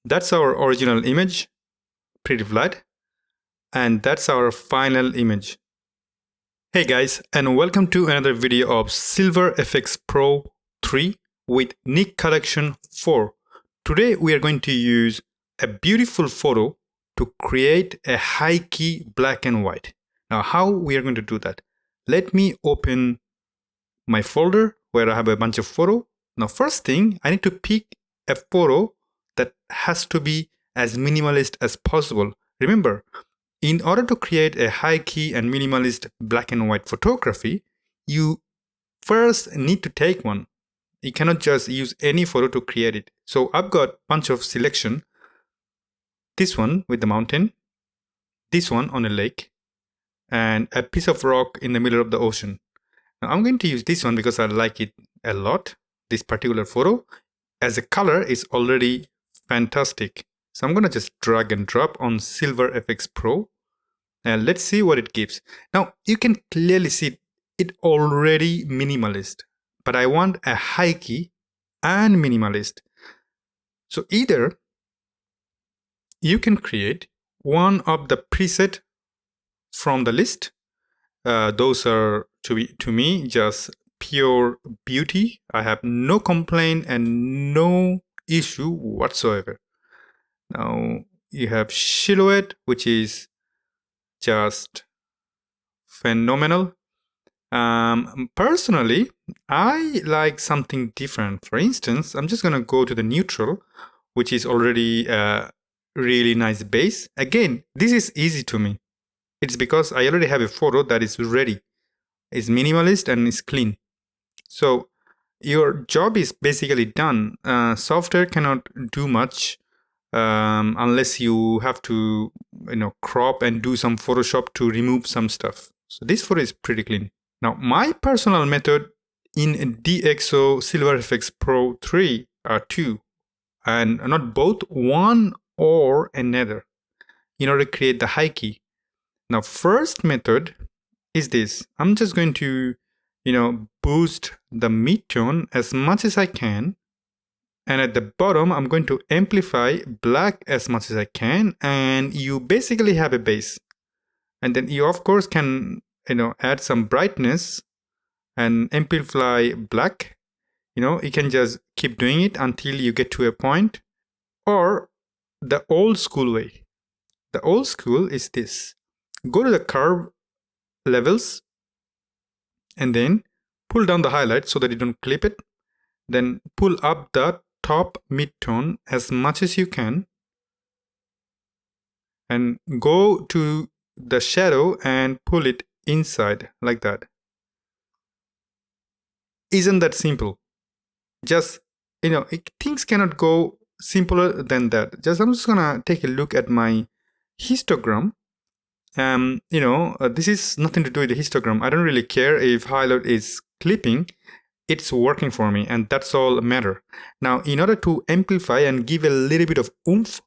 That's our original image, pretty flat, and that's our final image. Hey guys, and welcome to another video of Silver Efex Pro 3 with Nick Collection 4. Today we are going to use a beautiful photo to create a high key black and white. Now how we are going to do that? Let me open my folder where I have a bunch of photos. Now first thing, I need to pick a photo that has to be as minimalist as possible. Remember, in order to create a high key and minimalist black and white photography, you first need to take one. You cannot just use any photo to create it. So I've got a bunch of selection. This one with the mountain, this one on a lake, and a piece of rock in the middle of the ocean. Now I'm going to use this one because I like it a lot. This particular photo, as a color, is already fantastic. So I'm going to just drag and drop on Silver Efex Pro. And let's see what it gives. Now you can clearly see it already minimalist, but I want a high key and minimalist. So either you can create one of the preset from the list. Those are to me just pure beauty. I have no complaint and no issue whatsoever. Now you have silhouette, which is just phenomenal. Personally, I like something different. For instance, I'm just gonna go to the neutral, which is already a really nice base. Again, this is easy to me. It's because I already have a photo that is ready. It's minimalist and it's clean. So your job is basically done. Software cannot do much unless you have to, crop and do some Photoshop to remove some stuff. So this photo is pretty clean. Now, my personal method in DxO Silver Efex Pro 3 are two, and not both, one or another, in order to create the high key. Now, first method is this. I'm just going to, boost the midtone as much as I can. And at the bottom, I'm going to amplify black as much as I can. And you basically have a base. And then you, of course, can, add some brightness and amplify black. You can just keep doing it until you get to a point. Or the old school way. The old school is this. Go to the curve levels and then pull down the highlight so that you don't clip it. Then pull up the top midtone as much as you can. And go to the shadow and pull it inside like that. Isn't that simple? Just, things cannot go simpler than that. I'm just gonna take a look at my histogram. This is nothing to do with the histogram. I don't really care if highlight is clipping. It's working for me, and that's all matter. Now, in order to amplify and give a little bit of oomph,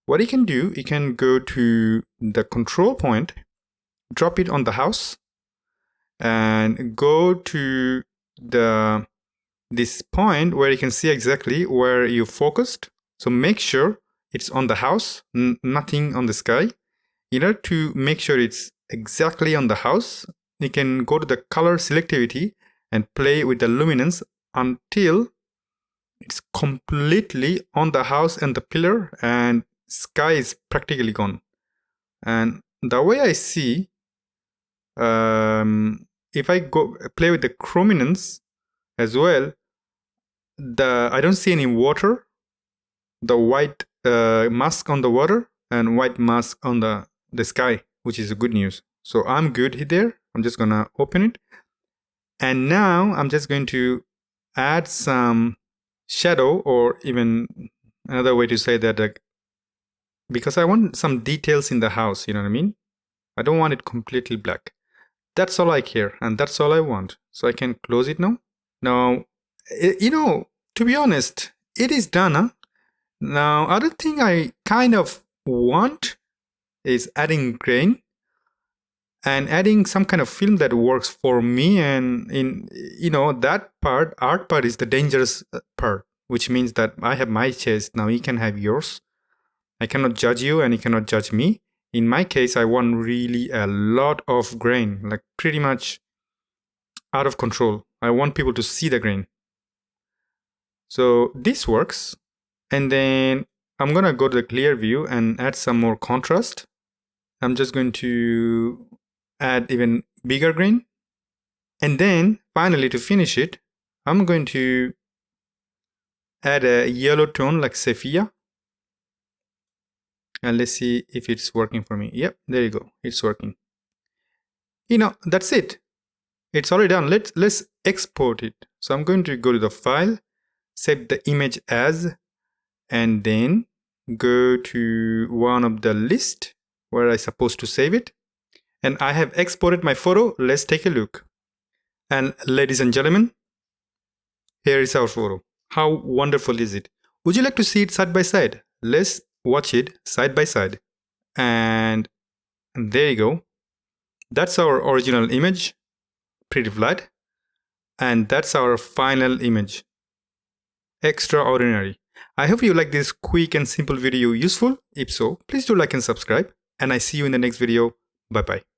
what you can do, you can go to the control point, drop it on the house, and go to this point where you can see exactly where you focused. So make sure it's on the house, nothing on the sky. In order to make sure it's exactly on the house, you can go to the color selectivity and play with the luminance until it's completely on the house and the pillar, and sky is practically gone. And the way I see, if I go play with the chrominance as well, I don't see any water, the white mask on the water and white mask on the sky, which is good news. So I'm good there. I'm just gonna open it. And now I'm just going to add some shadow, or even another way to say that, because I want some details in the house, you know what I mean? I don't want it completely black. That's all I care, and that's all I want. So I can close it now. Now, to be honest, it is done, huh? Now, other thing I kind of want is adding grain and adding some kind of film that works for me. And in that part, art part is the dangerous part. which means that I have my chest. Now you can have yours. I cannot judge you and you cannot judge me. In my case, I want really a lot of grain, like pretty much out of control. I want people to see the grain. So this works. And then I'm gonna go to the clear view and add some more contrast. I'm just going to add even bigger grain. And then finally, to finish it, I'm going to add a yellow tone like sepia. And let's see if it's working for me. Yep, there you go. It's working. That's it. It's already done. Let's export it. So I'm going to go to the file, save the image as, and then go to one of the list where I'm supposed to save it. And I have exported my photo. Let's take a look. And ladies and gentlemen, here is our photo. How wonderful is it? Would you like to see it side by side? Let's watch it side by side. And there you go. That's our original image, pretty flat. And that's our final image. Extraordinary. I hope you like this quick and simple video useful. If so, please do like and subscribe. And I see you in the next video. Bye bye.